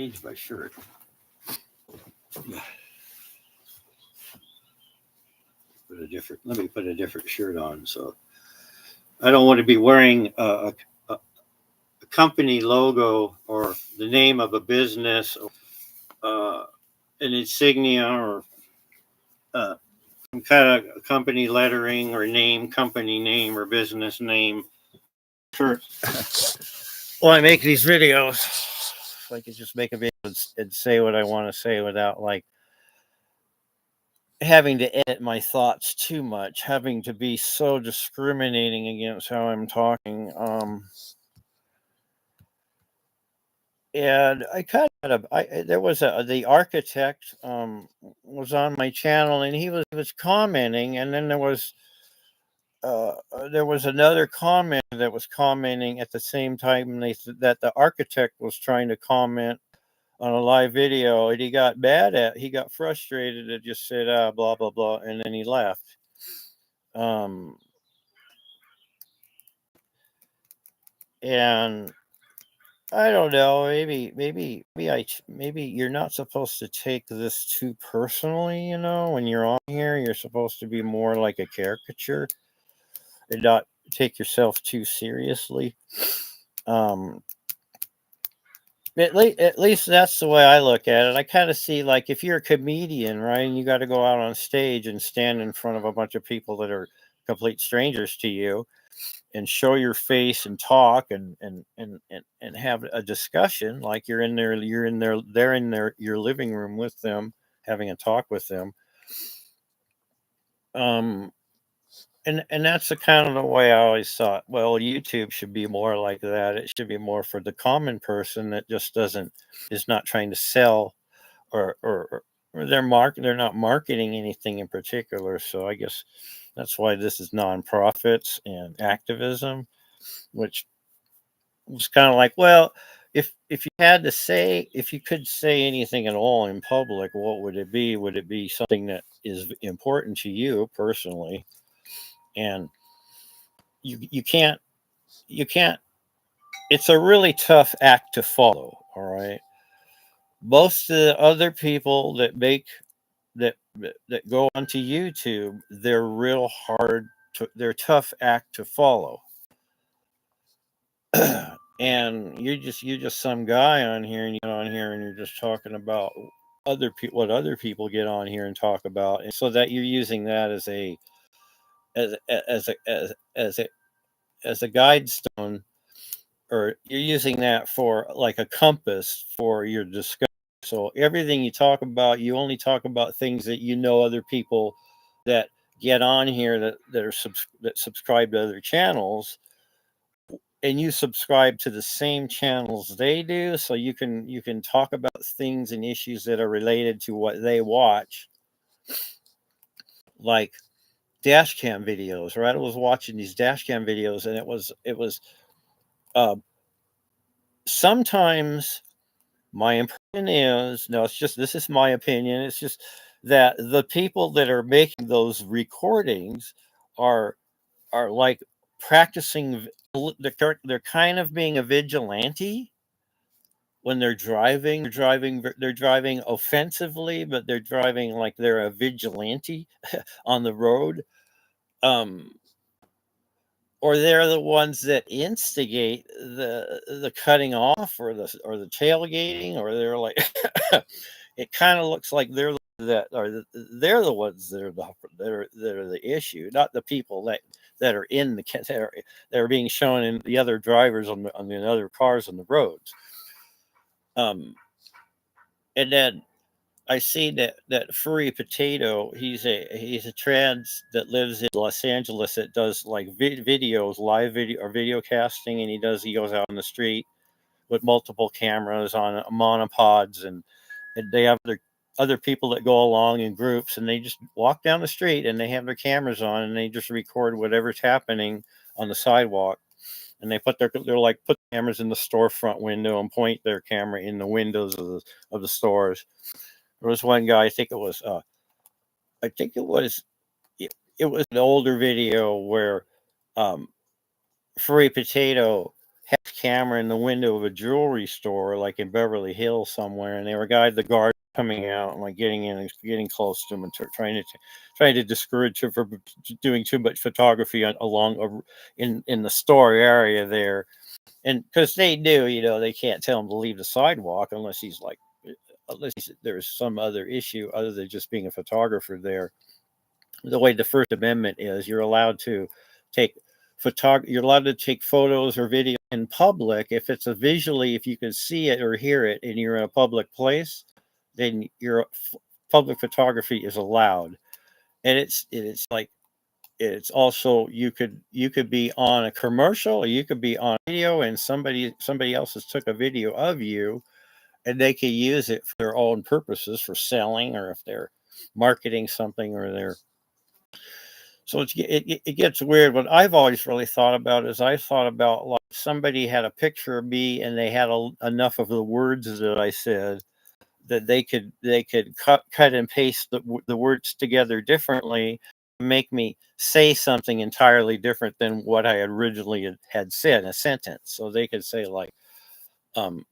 Change my shirt. Let me put a different shirt on. So I don't want to be wearing a company logo or the name of a business or an insignia or some kind of company lettering or name, company name or business name. Sure. Well, I make these videos, so I can just make a video and say what I want to say without like having to edit my thoughts too much, having to be so discriminating against how I'm talking. And I kind of, there was the architect was on my channel, and he was commenting, and then there was another comment that was commenting at the same time, and they said that the architect was trying to comment on a live video, and he got frustrated and just said blah blah blah, and then he left. And I don't know, maybe you're not supposed to take this too personally, you know. When you're on here, you're supposed to be more like a caricature and not take yourself too seriously. At least that's the way I look at it. I kind of see, like, if you're a comedian, right, and you got to go out on stage and stand in front of a bunch of people that are complete strangers to you and show your face and talk and have a discussion, like they're in your living room with them, having a talk with them. And that's the kind of the way I always thought, well, YouTube should be more like that. It should be more for the common person that just is not trying to sell or they're not marketing anything in particular. So I guess that's why this is nonprofits and activism, which was kind of like, well, if you could say anything at all in public, what would it be? Would it be something that is important to you personally? And you can't it's a really tough act to follow. All right, most of the other people that go onto YouTube, they're real hard they're tough act to follow. And you're just some guy on here, and you get on here and you're just talking about what other people get on here and talk about, and so that you're using that as a guide stone, or you're using that for like a compass for your discussion. So everything you talk about, you only talk about things that you know other people that get on here that subscribe to other channels, and you subscribe to the same channels they do, so you can talk about things and issues that are related to what they watch, like dash cam videos. Right, I was watching these dash cam videos, and it was sometimes my impression is, no, this is my opinion, it's just that the people that are making those recordings are like practicing, they're kind of being a vigilante when they're driving. They're driving offensively, but they're driving like they're a vigilante on the road. Or they're the ones that instigate the cutting off or the tailgating, or they're like it kind of looks like they're the ones that are the issue, not the people that are in the that are being shown in the other drivers on the other cars on the roads. And then I see that Furry Potato. He's a trans that lives in Los Angeles that does like videos, live video or video casting, and he goes out on the street with multiple cameras on monopods, and they have other people that go along in groups, and they just walk down the street and they have their cameras on and they just record whatever's happening on the sidewalk. And they put put cameras in the storefront window and point their camera in the windows of the stores. There was one guy, I think it was an older video where Furry Potato had his camera in the window of a jewelry store, like in Beverly Hills somewhere, and they were the guard coming out and like getting in and getting close to him and trying to discourage him from doing too much photography in the store area there, and because they knew, they can't tell him to leave the sidewalk unless there's some other issue other than just being a photographer there. The way the First Amendment is, take you're allowed to take photos or video in public if it's a visually, if you can see it or hear it and you're in a public place, then your public photography is allowed. And it's like, it's also, you could be on a commercial or you could be on video and somebody else has took a video of you and they can use it for their own purposes for selling, or if they're marketing something, or they're so it gets weird. What I've always really thought about is, I thought about, like, somebody had a picture of me and they had enough of the words that I said that they could cut and paste the words together differently, make me say something entirely different than what I originally had said in a sentence. So they could say, like, um,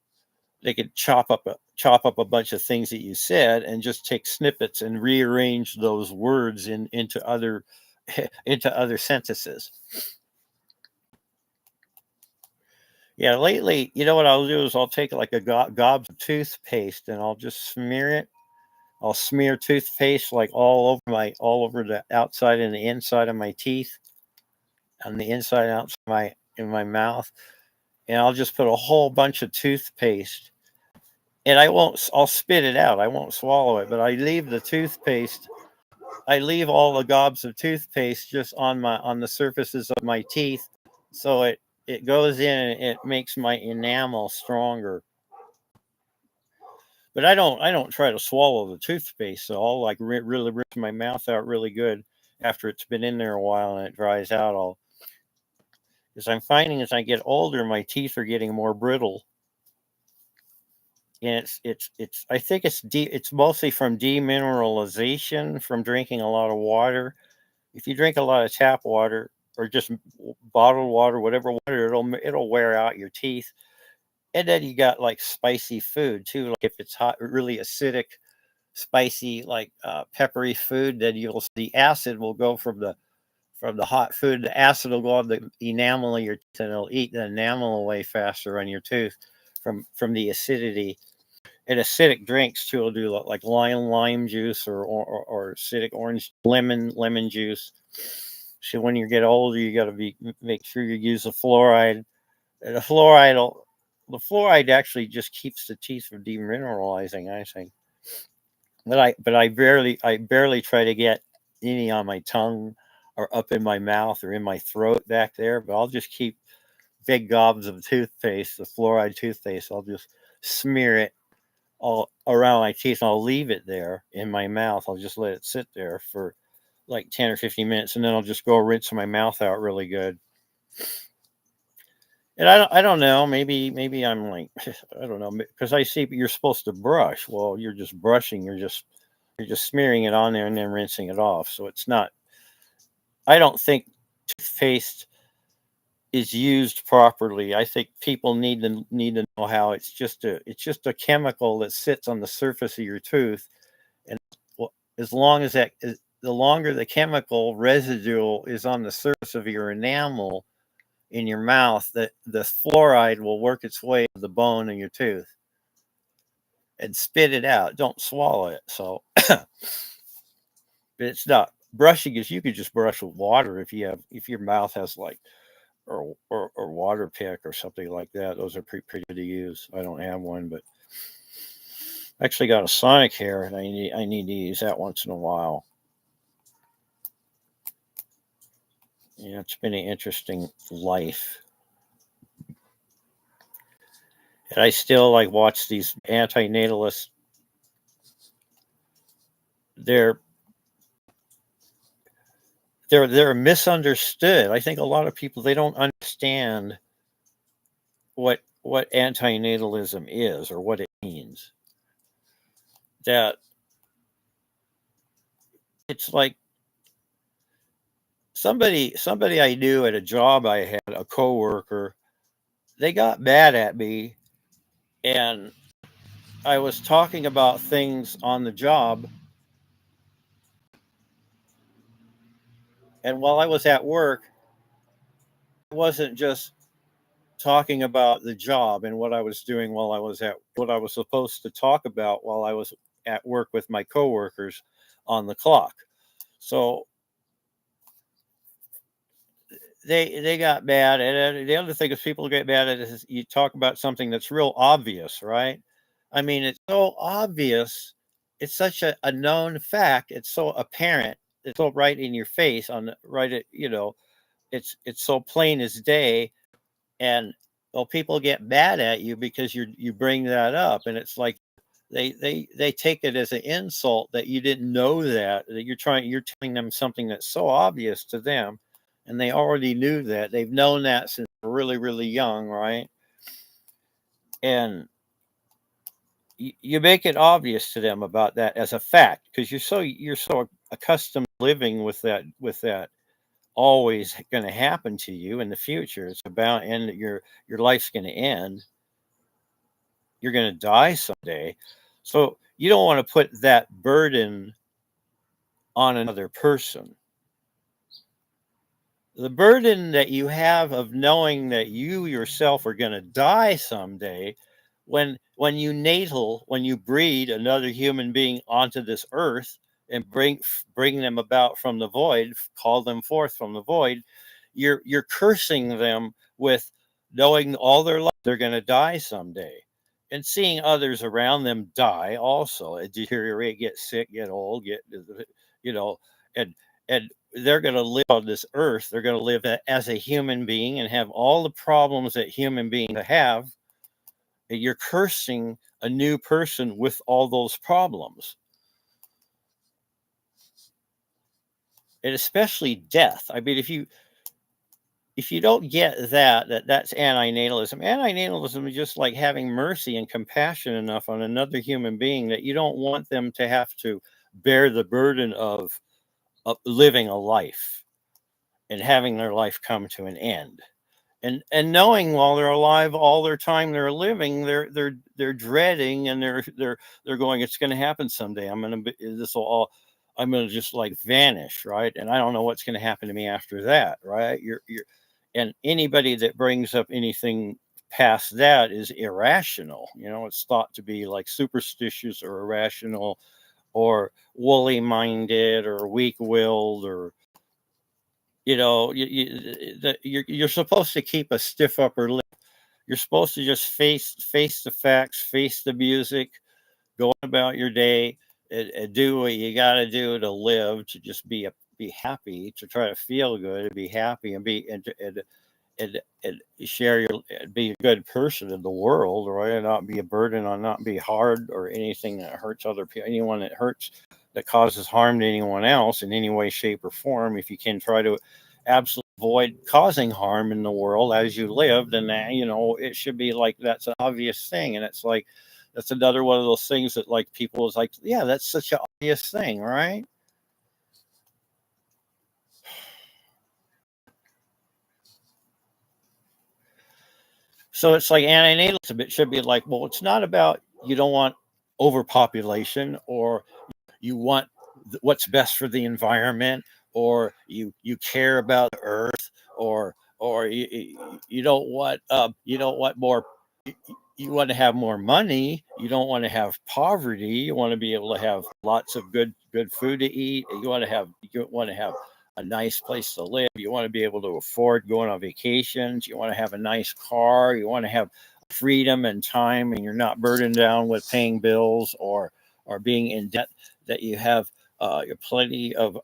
they could chop up a bunch of things that you said and just take snippets and rearrange those words into other into other sentences. Yeah, lately, what I'll do is I'll take like a gobs of toothpaste and I'll just smear it. I'll smear toothpaste like all over the outside and the inside of my teeth, on the inside and outside in my mouth, and I'll just put a whole bunch of toothpaste, and I'll spit it out. I won't swallow it, but I leave all the gobs of toothpaste just on the surfaces of my teeth, so it goes in and it makes my enamel stronger. But I don't try to swallow the toothpaste, so I'll like really rinse my mouth out really good after it's been in there a while and it dries out. All Because I'm finding as I get older, my teeth are getting more brittle, and it's I think it's mostly from demineralization from drinking a lot of water. If you drink a lot of tap water or just bottled water, whatever water, it'll wear out your teeth. And then you got like spicy food too. Like if it's hot, really acidic, spicy, like peppery food, then the acid will go from the hot food. The acid will go on the enamel of your teeth, and it'll eat the enamel away faster on your tooth from the acidity. And acidic drinks too will do like lime juice, or acidic orange lemon juice. So when you get older, you got to make sure you use the fluoride. And the fluoride actually just keeps the teeth from demineralizing, I think. But I barely try to get any on my tongue or up in my mouth or in my throat back there. But I'll just keep big gobs of toothpaste, the fluoride toothpaste. I'll just smear it all around my teeth, and I'll leave it there in my mouth. I'll just let it sit there for like 10 or 15 minutes, and then I'll just go rinse my mouth out really good. And I don't know. Maybe I'm like, I don't know, because I see you're supposed to brush. Well, you're just brushing. You're just smearing it on there and then rinsing it off. So it's not. I don't think toothpaste is used properly. I think people need to know how it's just a chemical that sits on the surface of your tooth, and well, as long as the longer the chemical residual is on the surface of your enamel in your mouth, that the fluoride will work its way to the bone in your tooth and spit it out. Don't swallow it. So, but it's not brushing. Is You could just brush with water if your mouth has like or water pick or something like that. Those are pretty good to use. I don't have one, but I actually got a sonic hair, and I need to use that once in a while. Yeah, it's been an interesting life. And I still like watch these antinatalists. They're they're misunderstood. I think a lot of people, they don't understand what antinatalism is or what it means. That it's like somebody I knew at a job I had, a coworker they got mad at me, and I was talking about things on the job, and while I was at work, I wasn't just talking about the job and what I was doing while I was at what I was supposed to talk about while I was at work with my coworkers on the clock. So they got mad, and the other thing is people get mad at is you talk about something that's real obvious, right? I mean, it's so obvious. It's such a known fact. It's so apparent. It's so right in your face on the right at it's so plain as day. And well, people get mad at you because you bring that up, and it's like they take it as an insult that you didn't know that you're telling them something that's so obvious to them, and they already knew that. They've known that since they're really really young, right? And you make it obvious to them about that as a fact because you're so accustomed to living with that always going to happen to you in the future. It's about and your life's going to end. You're going to die someday. So you don't want to put that burden on another person. The burden that you have of knowing that you yourself are going to die someday, when you breed another human being onto this earth and bring them about from the void, call them forth from the void, you're cursing them with knowing all their life they're going to die someday, and seeing others around them die also, deteriorate, get sick, get old, get you know and and they're going to live on this earth. They're going to live as a human being and have all the problems that human beings have. And you're cursing a new person with all those problems, and especially death. I mean, if you don't get that's antinatalism. Antinatalism is just like having mercy and compassion enough on another human being that you don't want them to have to bear the burden of living a life and having their life come to an end. And knowing while they're alive all their time they're living, they're dreading, and they're going, it's going to happen someday. I'm going to just like vanish, right? And I don't know what's going to happen to me after that, right? You're And anybody that brings up anything past that is irrational. It's thought to be like superstitious or irrational or woolly minded or weak willed, or you're supposed to keep a stiff upper lip. You're supposed to just face the facts, face the music, go about your day, and do what you got to do to live, to just be happy, to try to feel good, and be happy, and be and share your be a good person in the world, right? And not be a burden, on not be hard or anything that hurts other people, anyone that causes harm to anyone else in any way, shape, or form. If you can try to absolutely avoid causing harm in the world as you live, then it should be like that's an obvious thing. And it's like that's another one of those things that like people is like, yeah, that's such an obvious thing, right? So it's like antinatalism. It should be like, well, it's not about you don't want overpopulation, or you want what's best for the environment, or you care about the earth, or you don't want more. You want to have more money. You don't want to have poverty. You want to be able to have lots of good food to eat. You want to have a nice place to live. You want to be able to afford going on vacations. You want to have a nice car. You want to have freedom and time, and you're not burdened down with paying bills or being in debt. That you have plenty of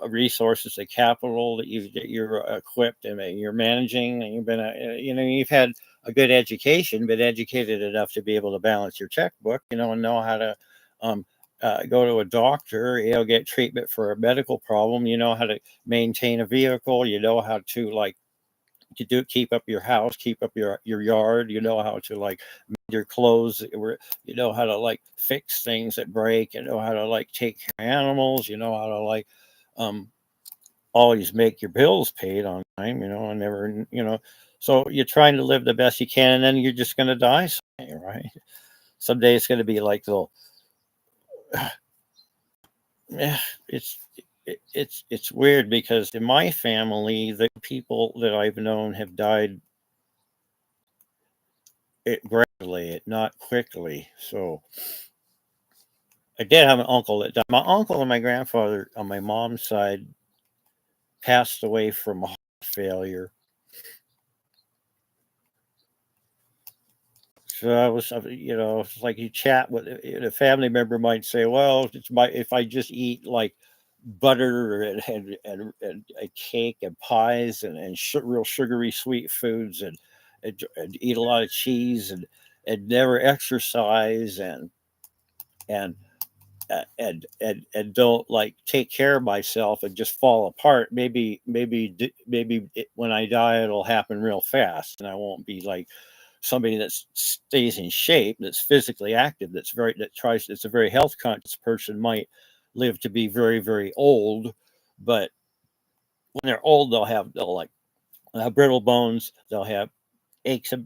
resources and capital that you're equipped, and that you're managing, and you've had a good education, been educated enough to be able to balance your checkbook, and know how to um, go to a doctor, get treatment for a medical problem, how to maintain a vehicle, how to like keep up your house, keep up your yard, how to like mend your clothes, how to like fix things that break, how to like take care of animals, how to like um always make your bills paid on time, and never, so you're trying to live the best you can, and then you're just going to die someday, right? Someday it's going to be like the, yeah, it's weird because in my family, the people that I've known have died it gradually, not quickly. So I did have an uncle that died. My uncle and my grandfather on my mom's side passed away from heart failure. So I was, it's like you chat with a family member might say, "Well, it's my if I just eat like butter and a cake and pies and real sugary sweet foods and eat a lot of cheese and never exercise and and don't like take care of myself and just fall apart. When I die, it'll happen real fast, and I won't be like somebody that stays in shape, that's physically active, that's a very health conscious person might live to be very, very old, but when they're old, they'll have brittle bones, they'll have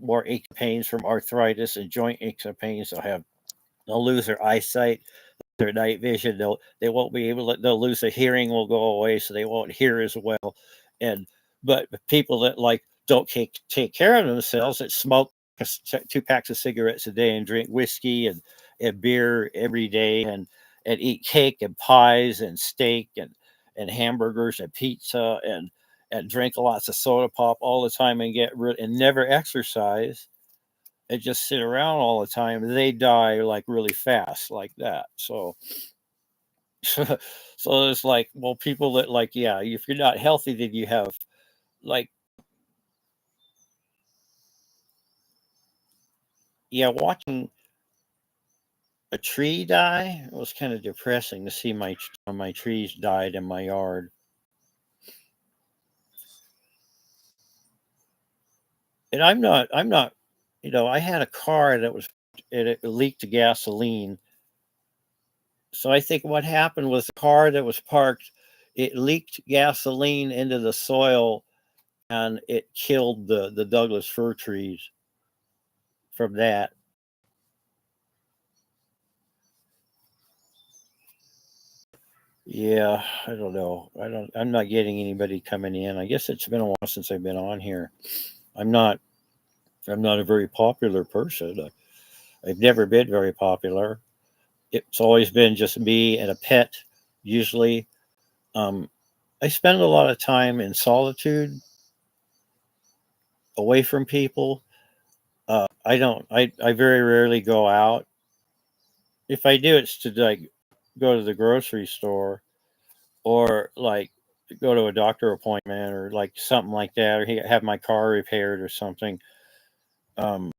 more aches and pains from arthritis and joint aches and pains, they'll lose their eyesight, their night vision. They won't be able to. They'll lose the hearing. Will go away, so they won't hear as well. And but people that like don't take care of themselves, that smoke 2 packs of cigarettes a day and drink whiskey and beer every day and eat cake and pies and steak and hamburgers and pizza and drink lots of soda pop all the time and and never exercise and just sit around all the time, they die like really fast like that. So, so it's like, well, people that like, yeah, if you're not healthy, then you have like, yeah, watching a tree die, it was kind of depressing to see my trees died in my yard. And I'm not, I had a car it leaked gasoline. So I think what happened was the car that was parked, it leaked gasoline into the soil and it killed the Douglas fir trees from that. Yeah, I don't know. I'm not getting anybody coming in. I guess it's been a while since I've been on here. I'm not. I'm not a very popular person. I've never been very popular. It's always been just me and a pet. Usually, um, I spend a lot of time in solitude, away from people. I don't. I very rarely go out. If I do, it's to like go to the grocery store or like go to a doctor appointment or like something like that, or have my car repaired or something um,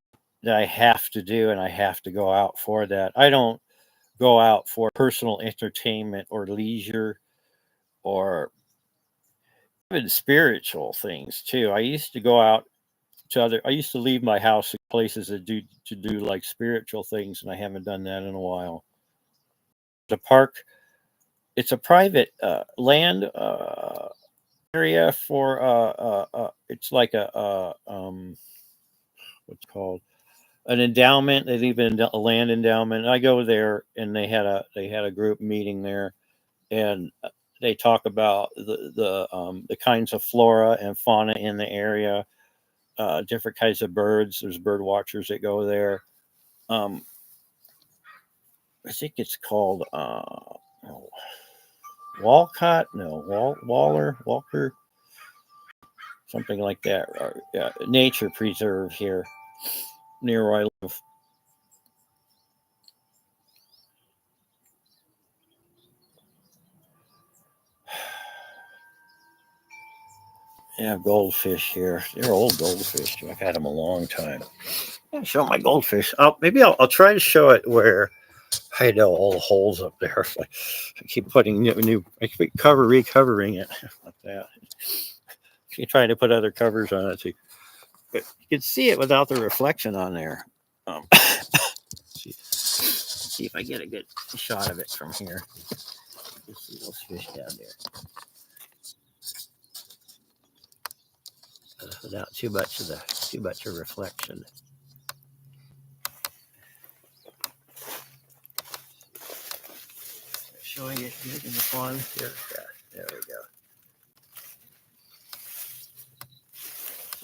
that I have to do, and I have to go out for that. I don't go out for personal entertainment or leisure or even spiritual things too. I used to go out I used to leave my house in places to do like spiritual things, and I haven't done that in a while. The park, it's a private land area for it's like what's it called, an endowment. They leave a land endowment. I go there, and they had a group meeting there, and they talk about the kinds of flora and fauna in the area, different kinds of birds. There's bird watchers that go there. Um, I think it's called oh, Walcott, no, Walker, something like that. Nature preserve here near where I live. Yeah, goldfish here. They're old goldfish. I've had them a long time. Yeah, show my goldfish. Maybe I'll try to show it where I know all the holes up there. Like, I keep putting I keep recovering it like that. Keep trying to put other covers on it. But you can see it without the reflection on there. See if I get a good shot of it from here. You see those fish down there. without too much of reflection. Showing it here in the pond. Here, there we go.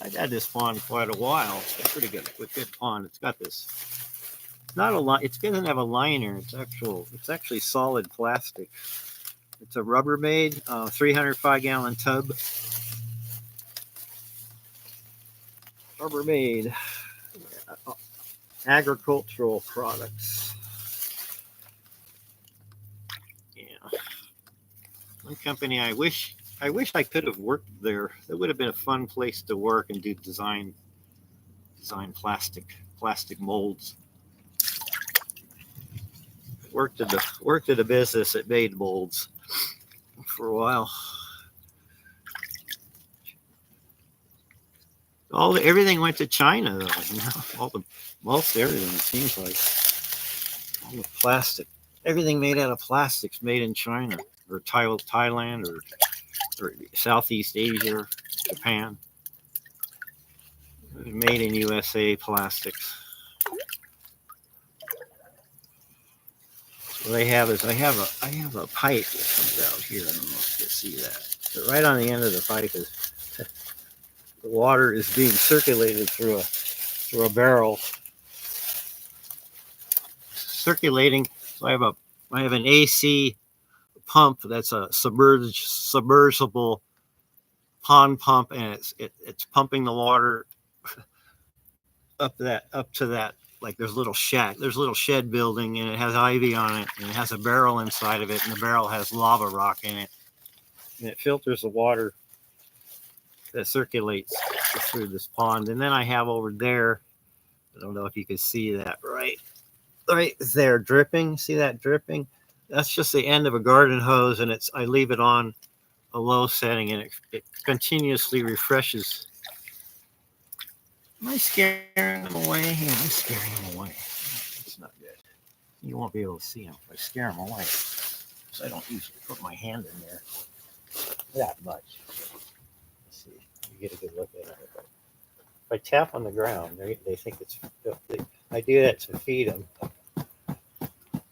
I've had this pond quite a while. It's a pretty good pond. It's got this. Not a lot. It doesn't have a liner. It's actually solid plastic. It's a Rubbermaid 305-gallon tub. Rubbermaid agricultural products. Yeah. One company I wish I could have worked there. That would have been a fun place to work and do design plastic molds. Worked at a business that made molds for a while. Everything went to China though. Most everything, it seems like. All the plastic. Everything made out of plastics made in China or Thailand or Southeast Asia, Japan. Made in USA plastics. What I have a pipe that comes out here. I don't know if you can see that. But right on the end of the pipe is the water is being circulated through a barrel. Circulating. So I have an AC pump that's a submersible pond pump, and it's pumping the water up to that. Like there's a little shed building, and it has ivy on it, and it has a barrel inside of it, and the barrel has lava rock in it, and it filters the water that circulates through this pond. And then I have over there, I don't know if you can see that right there dripping. See that dripping? That's just the end of a garden hose, and I leave it on a low setting, and it continuously refreshes. Am I scaring them away? Yeah, I'm scaring them away. It's not good. You won't be able to see them if I scare them away. Because I don't usually put my hand in there that much. Let's see. You get a good look at it. If I tap on the ground, they think it's. I do that to feed them.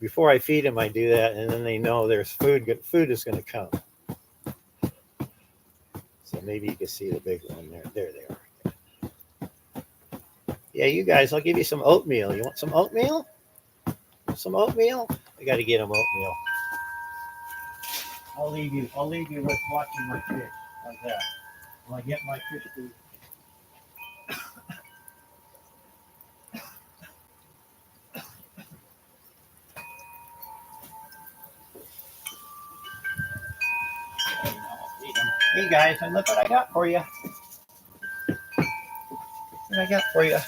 Before I feed them, I do that, and then they know there's food. Food is going to come. So maybe you can see the big one there. There they are. Yeah, you guys, I'll give you some oatmeal. You want some oatmeal? Some oatmeal? I got to get them oatmeal. I'll leave you with watching my fish. Like that. When I get my fish food. Hey guys, and look what I got for you. What I got for you.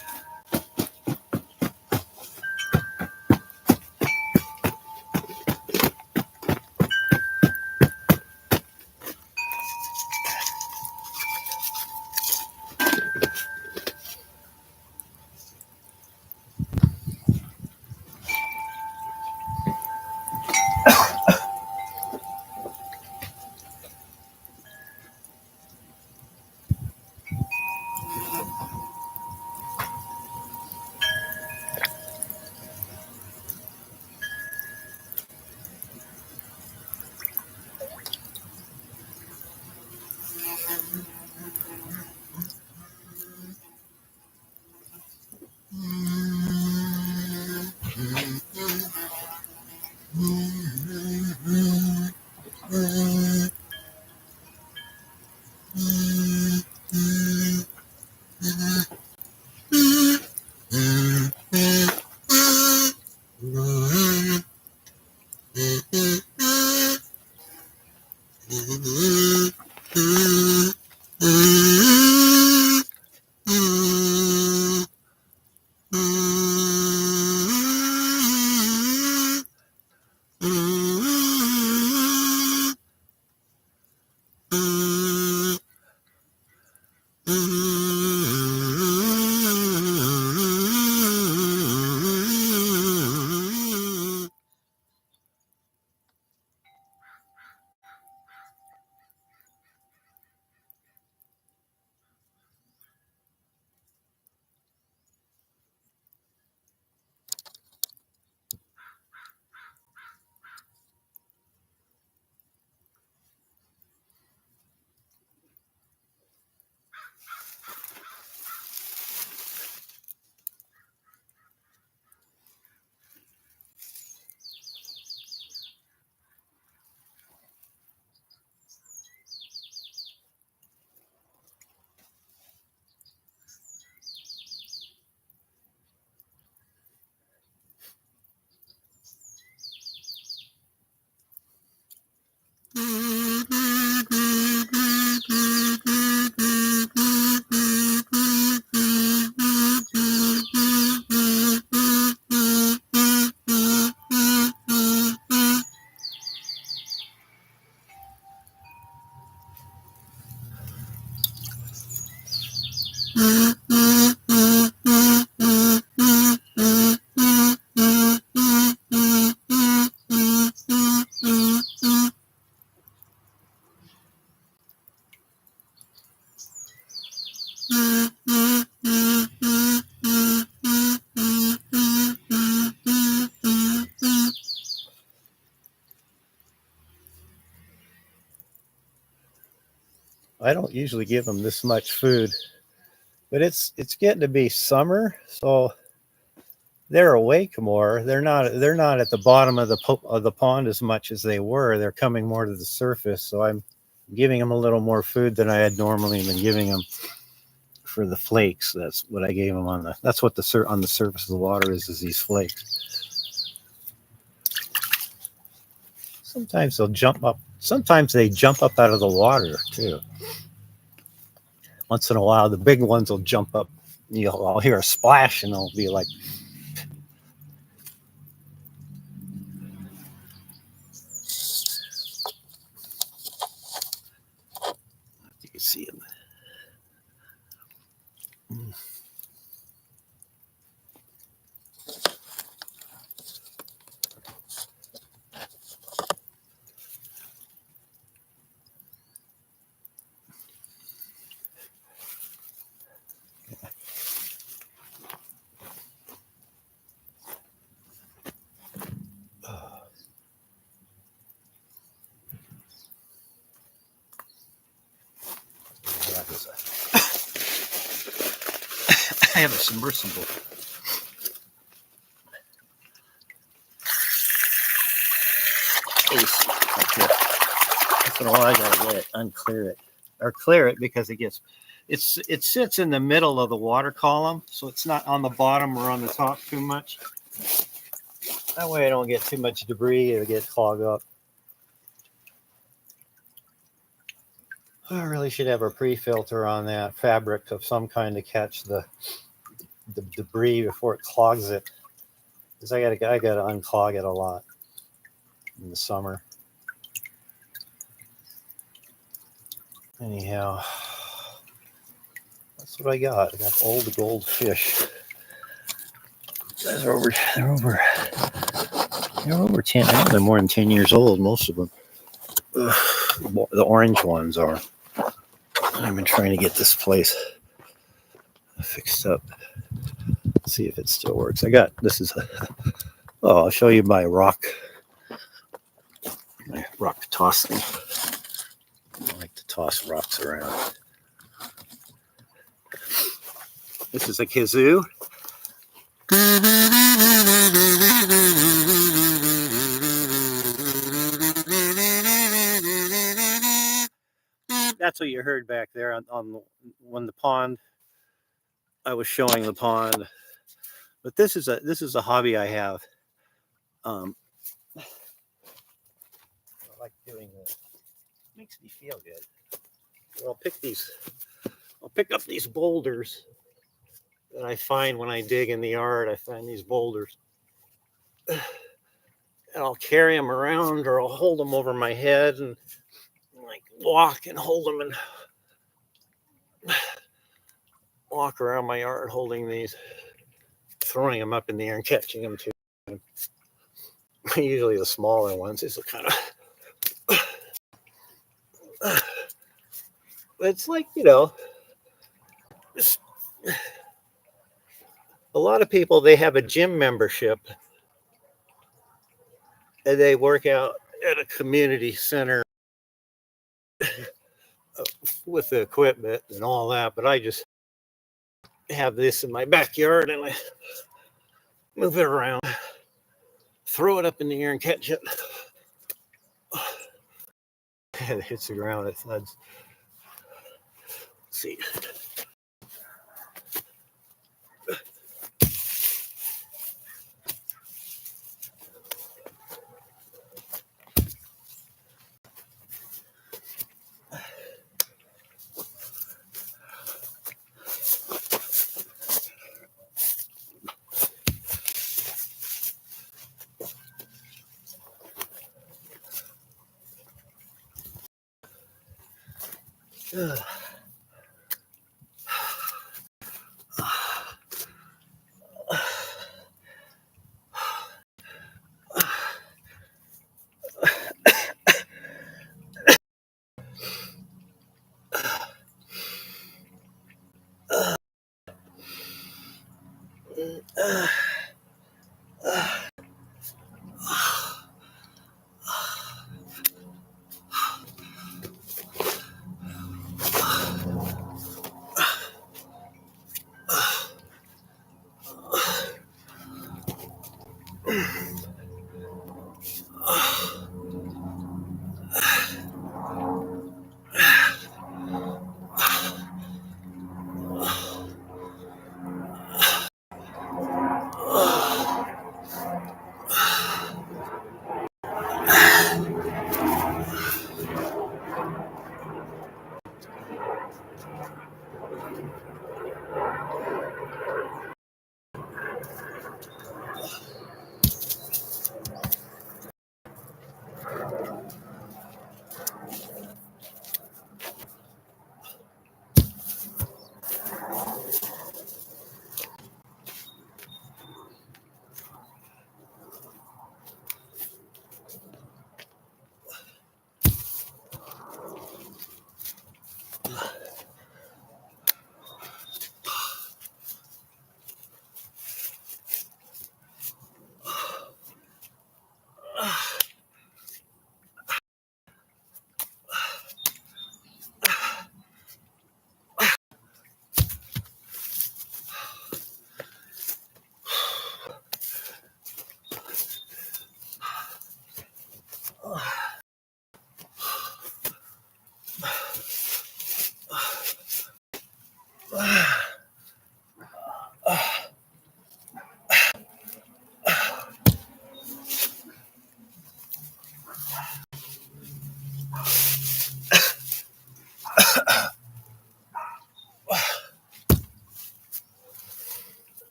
I don't usually give them this much food, but it's getting to be summer, so they're awake more. They're not at the bottom of the pond as much as they were. They're coming more to the surface, so I'm giving them a little more food than I had normally been giving them for the flakes. That's what I gave them on the. That's what on the surface of the water is these flakes. Sometimes they'll jump up. Sometimes they jump up out of the water too. Once in a while, the big ones will jump up. I'll hear a splash, and they'll be like. You can see them. I have a submersible. Case up here. That's all I gotta let it unclear it or clear it because it sits in the middle of the water column, so it's not on the bottom or on the top too much. That way I don't get too much debris or get clogged up. I really should have a pre-filter on that fabric of some kind to catch the debris before it clogs it. Because I gotta unclog it a lot in the summer. Anyhow, that's what I got. I got old goldfish. These are they're over 10. I know they're more than 10 years old, most of them. The orange ones are. I've been trying to get this place fixed up. See if it still works. I'll show you my rock toss thing. I like to toss rocks around. This is a kazoo. That's what you heard back there on when the pond. I was showing the pond, but this is a hobby I have. I like doing this. It makes me feel good. I'll pick up these boulders that I find when I dig in the yard. I find these boulders, and I'll carry them around, or I'll hold them over my head and like walk and hold them and walk around my yard holding these, throwing them up in the air and catching them too. Usually the smaller ones. These are kind of. It's like a lot of people, they have a gym membership and they work out at a community center with the equipment and all that, but I just have this in my backyard and I move it around, throw it up in the air and catch it. And it hits the ground, it thuds. Let's see. Uh,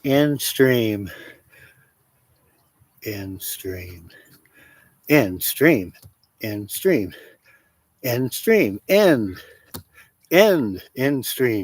End stream. End stream. End stream. End stream. End stream. End stream.